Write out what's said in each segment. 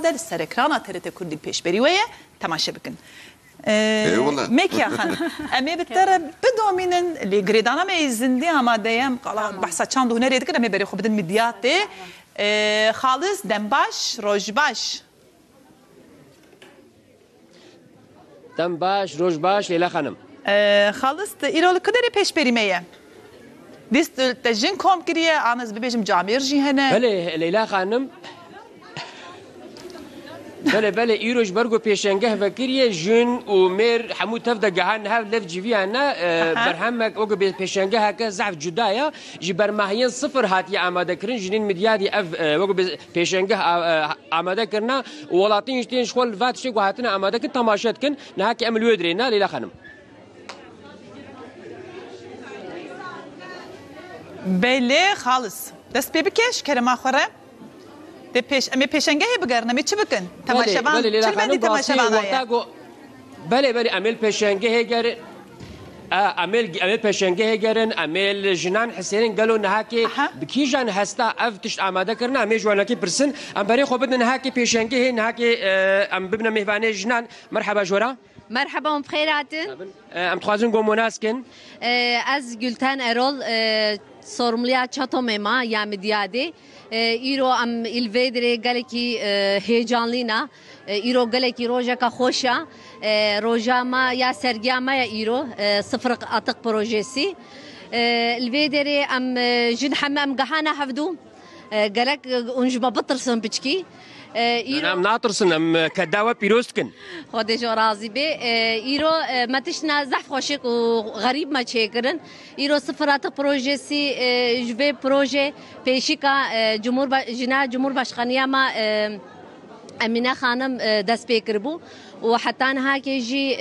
در سرکران آترت کردی پیش بریویه تماشا بکن. مکیا خان. امی بتر بدومینن لگریدانا می زندی آمادهیم قلا بحث چند دونه رید کنم بری خوب بدن مدیاته خالص دنباش روجباش. دنباش روجباش لیلا خانم. خالص ایرال کدری پیش بریمیه. دیست تجین کم کریه آنز ببیجم جامیر جیهنه. بله لیلا خانم. بله ایروش برگو پیشنگه وکریه جن و میر حمود تفده جهان هاو لف جویانا برهمک اوج پیشنگه هک ضعف جدایا جبر ماهین صفر هاتی آماده کرن جنین مدیادی اف اوج پیشنگه آماده کرنا ولاتین جتین شغل وات شی وهاتنا آماده کن تماشات کن نهاک عمل ودرینا لیلا خانم. بله خالص دست بکش کرم آخره. امی پیشنگه بگرنم چی بکن؟ تماشاوان چی بندی تماشاوانه؟ بله امیل پیشنگه هگرن امیل پیشنگه هگرن امیل جنان حسین قالوا نهاکی بکیجان هستا افتش آماده کرنا امیل جوانا کی پرسن ام برای خوب بدن نهاکی پیشنگه نهاکی ام ببنا مهوانه جنان مرحبا جورا مرحبا بخيراتن ام تخوازن قوم مناسكن از گلتن ارول sorumluya çatomema ya medyade iro am ilvedre galeki heyecanlıyna iro galeki roja ka hoşa roja ma ya sergiyama ya iro sıfır atık projesi ilvedre am jin hamam gahana havdu galek unjma bıtırsın biçki نعم ناطرسن ام كداوة بيروستكن خودش راضي به إيرو ما تشنا زحف خوشك وغريب ما تشكرن إيرو صفرات بروجيسي جبه بروجي بيشيكا جمهور باشخانية ما أمينة خانم دست بيكربو وحتى أنها كيجي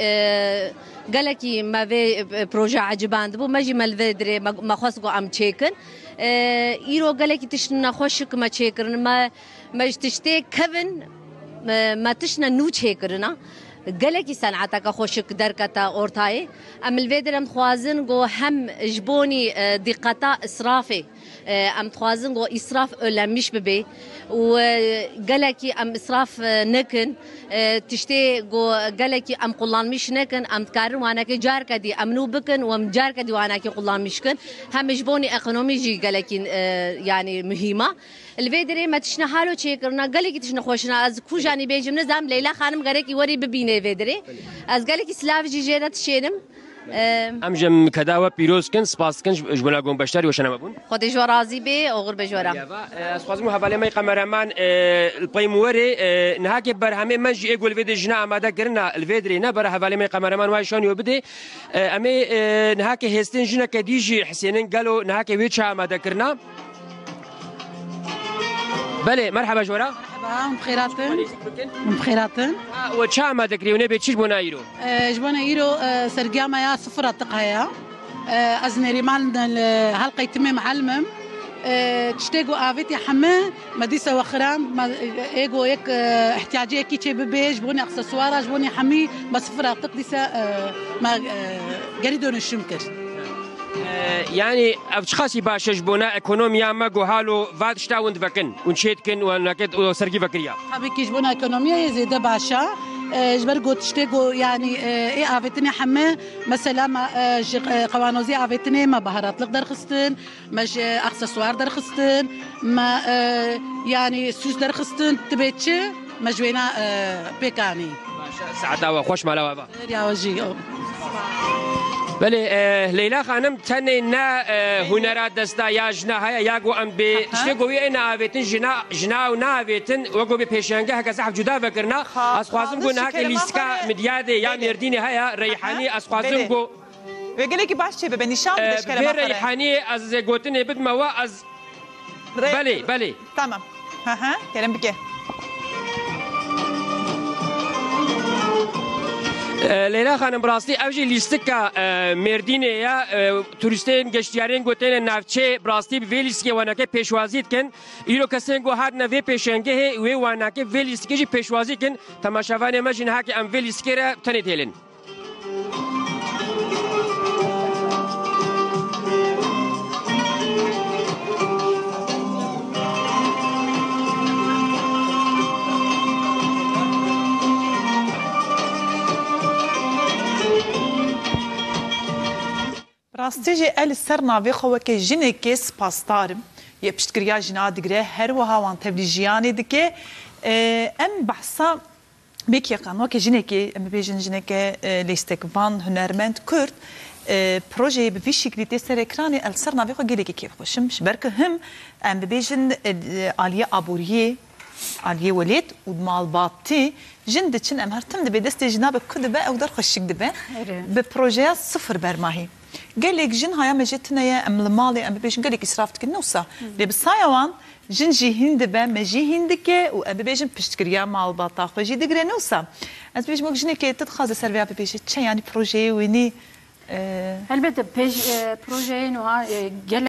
قالكي ما في بروجي عجبان دبو ما جي مالفيدري ما خاصكو عم تشكن إيرو قالكي تشنا خوشك ما تشكرن ما تشتي كفن ما تشنا نوچ هيكرنا قالكي صنعتك خوشك دركتا اورتاي ام الفيدرم خوازن جو هم جبوني دقتا اسرافي ام خوازن جو اسراف لمش ببي وقالكي ام اسراف نكن تشتي جو قالكي ام قلان مش نكن ام تكرر وانا كي جار كدي ام نو بكن وام جار كدي وانا كي قلان مشكن هم جبوني اقونومي جي قالكي يعني مهمه الفيدري ما تشنا حالو تشيكرنا قالكي تشنا خوشنا از كوجاني بيجم نزام ليلى خانم قالكي وري ببيني فيدري از قالكي سلاف جي جيرات شينم امجم كداوة بيروسكن سباسكن جبنا قوم بشتري وشنا مبون خود جو راضي به اوغر بجورا اسخازمو حواله ماي قمرمان البيموري نهاكي برهمي منجي يقول فيديو جنا ما ذكرنا الفيدري نبر حواله ماي قمرمان واي شلون يبدي امي نهاكي هستين جنا كديجي حسينين قالوا نهاكي ويتشا ما ذكرنا بله مرحبا جورا مرحبا بخيراتن بخيراتن وشا ما ذكري ونبي تشيش بونايرو جبنا ايرو سرقياما يا صفر تقايا ازنري مال هلقي تمام علمم تشتاقوا افيتي حما مديسه وخرام ايجو هيك احتياجيه كي ببيج بوني اكسسوار جبوني حمي ما صفر تقديسه ما قريدون الشمكر يعني افشخاصي باشش بونا ايكونوميا ما جوهالو فاد شتاوند فكن ونشيتكن ونكت سرقي فكريا حبيكي جبونا ايكونوميا يزيد باشا جبرجو تشتاقوا يعني ايه افيتني حما مثلا ما قوانوزي افيتني ما بهارات لك درخستن مش اكسسوار درخستن ما يعني سوس درخستن تبيتش مجوينا بيكاني سعداوه خوش مالا يا وجي بله لیلا خانم تنه نه هنرات دستا یا جنا هيا یا گو ام به تشتگوی اینا آویتن جنا و نه آویتن و گو به پیشنگه هک صاحب جدا بکرنا از خوازم گو نه که لیسکا مدیاده یا مردینی هيا ریحانی از خوازم گو وگلی کی باش چه به نشان بدش کلمه به ریحانی از گوتن بد ما از بله تمام ها کلم بگه لیلا خانم براستی اوجی لیستکا مردینه یا توریستین گشتیارین گوتین نافچه براستی ویلیسکی وانکه پیشوازی کن ایرو کسین گو هاد نوی پیشنگه و وانکه ویلیسکی جی پیشوازی کن تماشاوان ماجین هاکی ام ویلیسکی را تنید هلن راستیجی ال سر ناوی خو که جنه که سپاسدارم یه پشتگریا جنا دیگره هر وها وان تبلیجیانی دیگه ام بحثا بکی قانون که جنه که ام بیشن جنه که لیستکوان هنرمند کرد پروژه به وی شکلی تسر اکرانی ال سر ناوی خو گلی که کیف خوشم برکه هم ام بیشن آلیه آبوریه آلیه ولید و مالباتی جند چن ام هر تم دبی دست جناب کد به او در خوشک دبه به پروژه صفر برماهی قالك جن هاي مجتنا يا ام المالي ام بيجن قالك اسرافتك النوسه اللي بصايوان جن جي هند با مجي هندك و ام بيجن بشتكريا مال باطا خوجي دغري نوسه از بيج مو جنك تدخل سيرفيا بيجي يعني بروجي ويني البته بروجه نوع